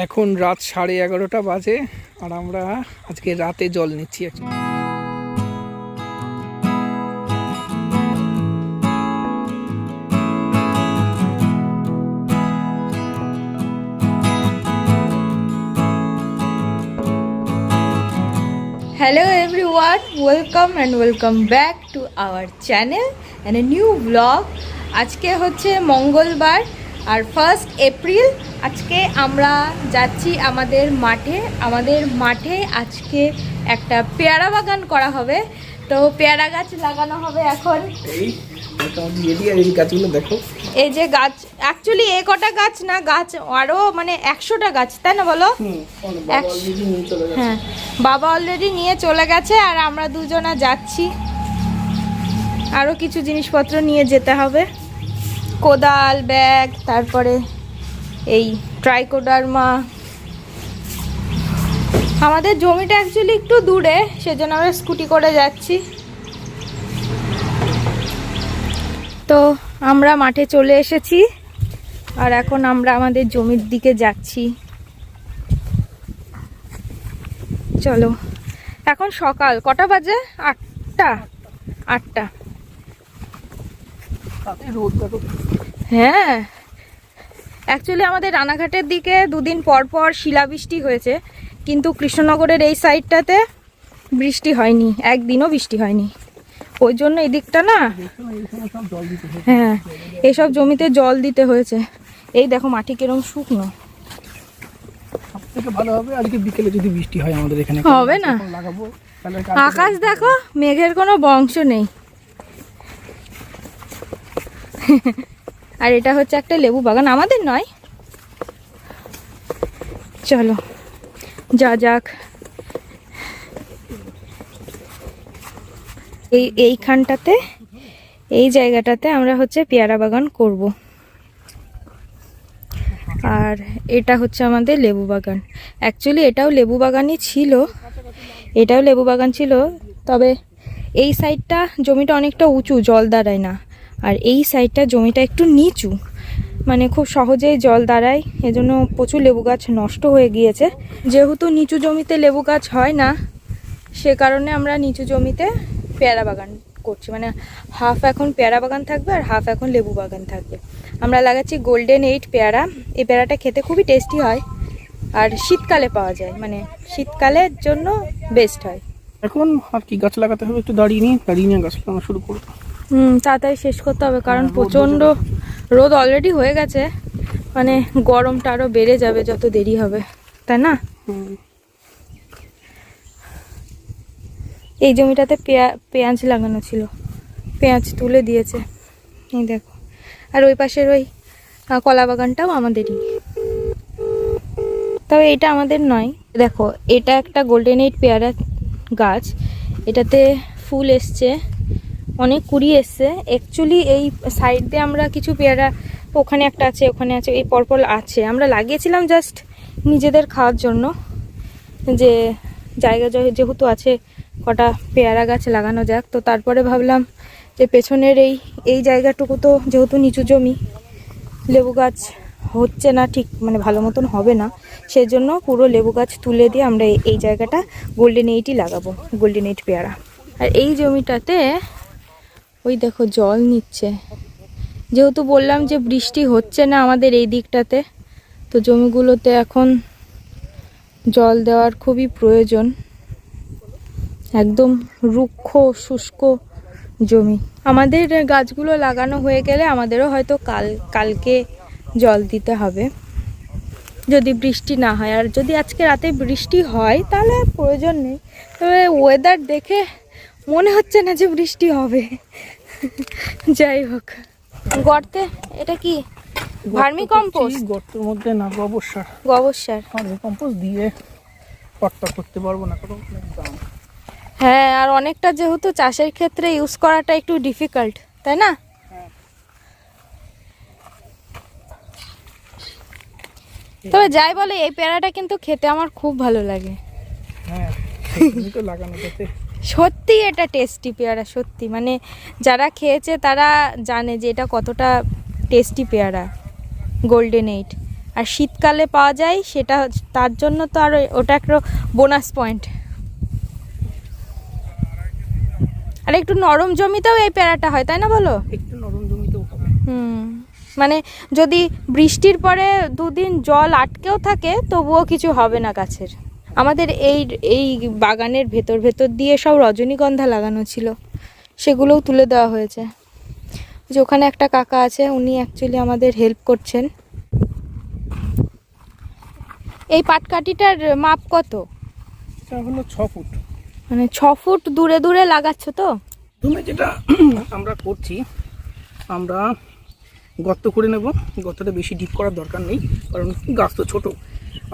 এখন রাত 11:30 বাজে আর আমরা আজকে রাতে জল নিচ্ছি। Hello everyone, welcome back to our channel and a new vlog. আজকে হচ্ছে মঙ্গলবার আর 1st এপ্রিল। আজকে আমরা যাচ্ছি আমাদের মাঠে আজকে একটা পেয়ারা বাগান করা হবে। তো পেয়ারা গাছ লাগানো হবে এখন। দেখো এই যে গাছ, অ্যাকচুয়ালি এ কটা গাছ না, গাছ আরো মানে 100টা গাছ, তাই না বলো? হ্যাঁ, বাবা অলরেডি নিয়ে চলে গেছে আর আমরা দুজনা যাচ্ছি। আরো কিছু জিনিসপত্র নিয়ে যেতে হবে, কোদাল, ব্যাগ, তারপরে এই ট্রাইকোডার্মা। আমাদের জমিটা অ্যাকচুয়ালি একটু দূরে, সেজন্য আমরা স্কুটি করে যাচ্ছি। তো আমরা মাঠে চলে এসেছি আর এখন আমরা আমাদের জমির দিকে যাচ্ছি। চলো, এখন সকাল কটা বাজে? 8টা। হ্যাঁ, অ্যাকচুয়ালি আমাদের রানাঘাটের দিকে দুদিন পর পর শিলাবৃষ্টি হয়েছে, কিন্তু কৃষ্ণনগরের এই সাইডটাতে বৃষ্টি হয়নি, একদিনও বৃষ্টি হয়নি। ওই জন্য এই দিকটা না, হ্যাঁ, এসব জমিতে জল দিতে হয়েছে। এই দেখো মাটি কিরকম শুকনো। ভালো হবে আজকে বিকেলে যদি বৃষ্টি হয় আমাদের এখানে। হবে না, আকাশ দেখো, মেঘের কোনো বংশ নেই। আর এটা হচ্ছে একটা লেবু বাগান, আমাদের নয়। চলো যাক। এইখানটাতে, এই জায়গাটাতে আমরা হচ্ছে পেয়ারা বাগান করব। আর এটা হচ্ছে আমাদের লেবু বাগান। অ্যাকচুয়ালি এটাও লেবু বাগানই ছিল, তবে এই সাইডটা জমিটা অনেকটা উঁচু, জল দাঁড়ায় না। আর এই সাইডটা জমিটা একটু নিচু, মানে খুব সহজেই জল দাঁড়ায়, এজন্য প্রচুর লেবু গাছ নষ্ট হয়ে গিয়েছে। যেহেতু নিচু জমিতে লেবু গাছ হয় না, সে কারণে আমরা নিচু জমিতে পেয়ারা বাগান করছি। মানে হাফ এখন পেয়ারা বাগান থাকবে আর হাফ এখন লেবু বাগান থাকবে। আমরা লাগাচ্ছি গোল্ডেন 8 পেয়ারা। এই পেয়ারাটা খেতে খুবই টেস্টি হয় আর শীতকালে পাওয়া যায়, মানে শীতকালের জন্য বেস্ট হয়। এখন আর কি গাছ লাগাতে হবে, একটু দাঁড়িয়ে নিয়ে গাছ লাগানো শুরু করবো। তাড়াতাড়ি শেষ করতে হবে, কারণ প্রচণ্ড রোদ অলরেডি হয়ে গেছে। মানে গরমটা আরও বেড়ে যাবে যত দেরি হবে, তাই না? এই জমিটাতে পেঁয়াজ লাগানো ছিল, পেঁয়াজ তুলে দিয়েছে, এই দেখো। আর ওই পাশের ওই কলা বাগানটাও আমাদেরই, তবে এটা আমাদের নয়। দেখো, এটা একটা গোল্ডেন 8 পেয়ারা গাছ, এটাতে ফুল এসছে, অনেক কুড়ি এসছে। অ্যাকচুয়ালি এই সাইড দিয়ে আমরা কিছু পেয়ারা, ওখানে একটা আছে, ওখানে আছে, এই পরপর আছে, আমরা লাগিয়েছিলাম জাস্ট নিজেদের খাওয়ার জন্য, যে জায়গা যেহেতু আছে কটা পেয়ারা গাছ লাগানো যাক। তো তারপরে ভাবলাম যে পেছনের এই জায়গাটুকু তো যেহেতু নিচু জমি, লেবু গাছ হচ্ছে না ঠিক, মানে ভালো মতন হবে না, সেজন্য পুরো লেবু গাছ তুলে দিয়ে আমরা এই জায়গাটা গোল্ডেন 8ই লাগাবো, গোল্ডেন 8 পেয়ারা। আর এই জমিটাতে ওই দেখো জল নিচ্ছে, যেহেতু বললাম যে বৃষ্টি হচ্ছে না আমাদের এই দিকটাতে, তো জমিগুলোতে এখন জল দেওয়ার খুবই প্রয়োজন। একদম রুক্ষ শুষ্ক জমি। আমাদের গাছগুলো লাগানো হয়ে গেলে আমাদেরও হয়তো কালকে জল দিতে হবে, যদি বৃষ্টি না হয়। আর যদি আজকে রাতে বৃষ্টি হয় তাহলে প্রয়োজন নেই, তবে ওয়েদার দেখে মনে হচ্ছে না যে বৃষ্টি হবে। যাই হোক, গর্তে এটা কি ভার্মি কম্পোস্ট? গর্তের মধ্যে না, গোবর সার। ভার্মি কম্পোস্ট দিয়ে পট্টা করতে পারবো না, কারণ দাম। হ্যাঁ, আর অনেকটা যেহেতু চাষের ক্ষেত্রে ইউজ করাটা একটু ডিফিকাল্ট, তাই না? তবে যাই বলে, এই পেয়ারাটা কিন্তু খেতে আমার খুব ভালো লাগে। হ্যাঁ, তো লাগানো যেতে। সত্যি এটা টেস্টি পেয়ারা, সত্যি। মানে যারা খেয়েছে তারা জানে যে এটা কতটা টেস্টি পেয়ারা, গোল্ডেন 8। আর শীতকালে পাওয়া যায়, সেটা তার জন্য তো আর ওটা একটা বোনাস পয়েন্ট। আর একটু নরম জমিতেও এই পেয়ারাটা হয়, তাই না বলো? একটু নরম জমিতেও হবে। মানে যদি বৃষ্টির পরে দুদিন জল আটকেও থাকে তবুও কিছু হবে না গাছের। আমাদের এই বাগানের ভেতর ভেতর দিয়ে সব রজনীগন্ধা লাগানো ছিল, সেগুলোও তুলে দেওয়া হয়েছে। যে ওখানে একটা কাকা আছে, উনি অ্যাকচুয়ালি আমাদের হেল্প করছেন। এই পাটকাঠিটার মাপ কত? এটা হলো 6 ফুট। মানে 6 ফুট দূরে দূরে লাগাচ্ছ তো? তুমি যেটা আমরা করছি, আমরা গর্ত করে নেব। গর্তটা বেশি ডিপ করার দরকার নেই, কারণ গাছ তো ছোটো।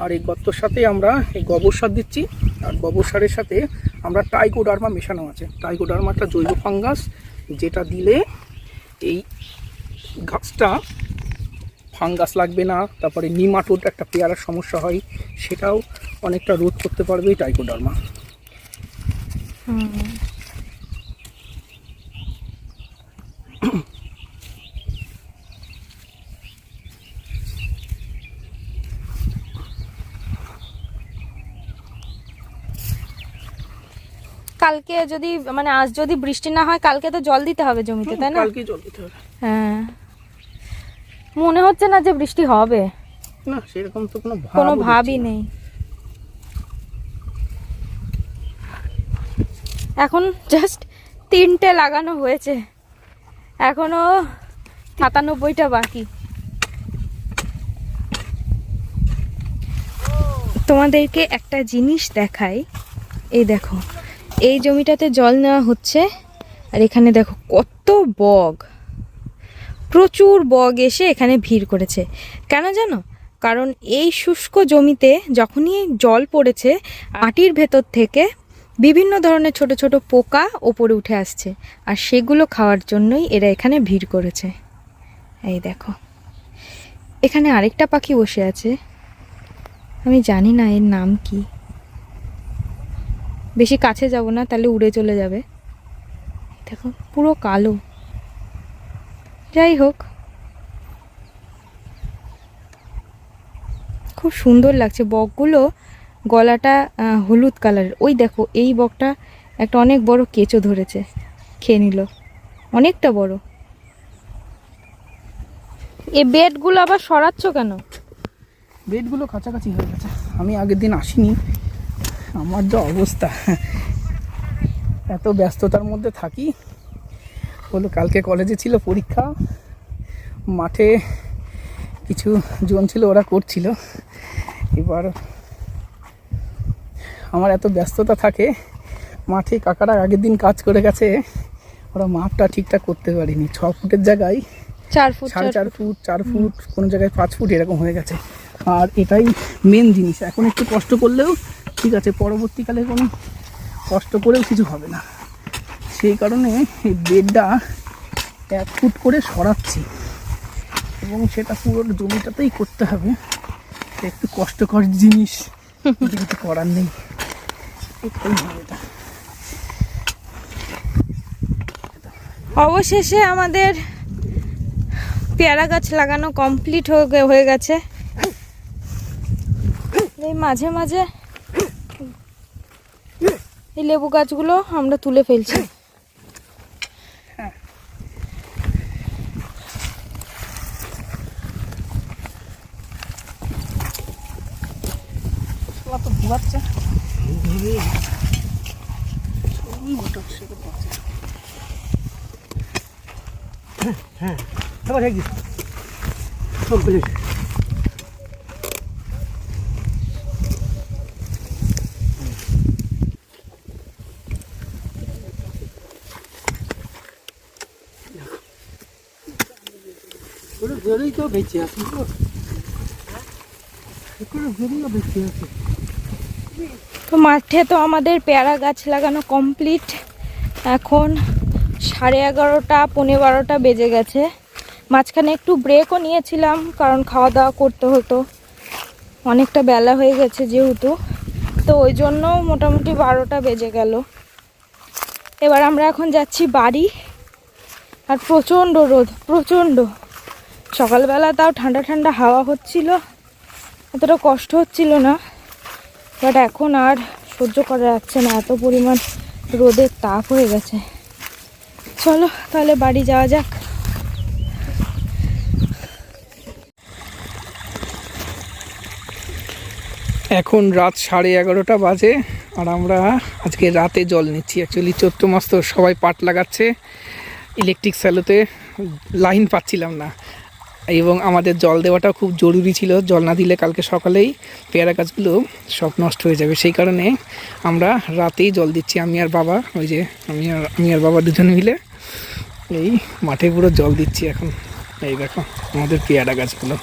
আর এই গর্তর সাথে আমরা এই গোবর সার দিচ্ছি, আর গোবর সারের সাথে আমরা ট্রাইকোডার্মা মেশানো আছে। ট্রাইকোডার্মা একটা জৈব ফাঙ্গাস, যেটা দিলে এই গাছটা ফাঙ্গাস লাগবে না। তারপরে নিমাটোড একটা পেয়ারার সমস্যা হয়, সেটাও অনেকটা রোধ করতে পারবে এই ট্রাইকোডার্মা। কালকে যদি মানে আজ যদি বৃষ্টি না হয়, কালকে তো জল দিতে হবে জমিতে, তাই না? কালকে জল দিতে হবে। হ্যাঁ, মনে হচ্ছে না যে বৃষ্টি হবে, না সেরকম তো কোনো ভাবই নেই। এখন জাস্ট 3টে লাগানো হয়েছে, এখনো 97টা বাকি। তোমাদেরকে একটা জিনিস দেখাই, এই দেখো এই জমিটাতে জল নেওয়া হচ্ছে, আর এখানে দেখো কত বগ, প্রচুর বগ এসে এখানে ভিড় করেছে। কেন জানো? কারণ এই শুষ্ক জমিতে যখনই জল পড়েছে, মাটির ভেতর থেকে বিভিন্ন ধরনের ছোট ছোট পোকা ওপরে উঠে আসছে, আর সেগুলো খাওয়ার জন্যই এরা এখানে ভিড় করেছে। এই দেখো এখানে আরেকটা পাখি বসে আছে, আমি জানি না এর নাম কি, বেশি কাছে যাব না তাহলে উড়ে চলে যাবে। দেখো পুরো কালো। যাই হোক, খুব সুন্দর লাগছে। বকগুলো গলাটা হলুদ কালারের। ওই দেখো এই বকটা একটা অনেক বড় কেঁচো ধরেছে, খেয়ে নিল, অনেকটা বড়। এই বেডগুলো আবার সরাচ্ছ কেন? বেডগুলো কাছাকাছি হয়ে গেছে, আমি আগের দিন আসিনি। আমার যা অবস্থা, এত ব্যস্ততার মধ্যে থাকি। বলো কালকে কলেজে ছিল পরীক্ষা, মাঠে কিছু জন ছিল, ওরা করছিল। এবার আমার এত ব্যস্ততা থাকে, মাঠে কাকারা আগের দিন কাজ করে গেছে, ওরা মাপটা ঠিকঠাক করতে পারিনি। 6 ফুটের জায়গায় 4 ফুট, 4.5 ফুট, 4 ফুট, কোনো জায়গায় 5 ফুট এরকম হয়ে গেছে। আর এটাই মেন জিনিস, এখন একটু কষ্ট করলেও ঠিক আছে, পরবর্তীকালে কোনো কষ্ট করেও কিছু হবে না। সেই কারণে এই বেডটা 1 ফুট করে সরাচ্ছি, এবং সেটা পুরো জমিটাতেই করতে হবে। একটু কষ্টকর জিনিস, কিছু করার নেই, এটাই হবে। এটা অবশেষে আমাদের পেয়ারা গাছ লাগানো কমপ্লিট হয়ে গেছে। এই মাঝে মাঝে এই লেবু গাছগুলো আমরা তুলে ফেলছি। তো ঘুমাচ্ছে। হ্যাঁ জলেই তো বেঁচে আছি, তো মাঠে তো আমাদের পেয়ারা গাছ লাগানো কমপ্লিট। এখন 11:30 12:15 বেজে গেছে। মাঝখানে একটু ব্রেকও নিয়েছিলাম, কারণ খাওয়া দাওয়া করতে হতো, অনেকটা বেলা হয়ে গেছে যেহেতু, তো ওই জন্য মোটামুটি 12টা বেজে গেল। এবার আমরা এখন যাচ্ছি বাড়ি। আর প্রচণ্ড রোদ, প্রচণ্ড। সকালবেলা তাও ঠান্ডা ঠান্ডা হাওয়া হচ্ছিল, এতটা কষ্ট হচ্ছিল না, বাট এখন আর সহ্য করা যাচ্ছে না, এত পরিমাণ রোদের তাপ হয়ে গেছে। চলো তাহলে বাড়ি যাওয়া যাক। এখন রাত 11:30 বাজে, আর আমরা আজকে রাতে জল নিচ্ছি। অ্যাকচুয়ালি চৈত্র মাস তো সবাই পাট লাগাচ্ছে, ইলেকট্রিক স্যালোতে লাইন পাচ্ছিলাম না, এবং আমাদের জল দেওয়াটা খুব জরুরি ছিল। জল না দিলে কালকে সকালেই পেয়ারা গাছগুলো সব নষ্ট হয়ে যাবে, সেই কারণে আমরা রাতেই জল দিচ্ছি। আমি আর বাবা, ওই যে আমি আর বাবা দুজন মিলে এই মাঠে পুরো জল দিচ্ছি এখন। এই দেখো আমাদের পেয়ারা গাছগুলো।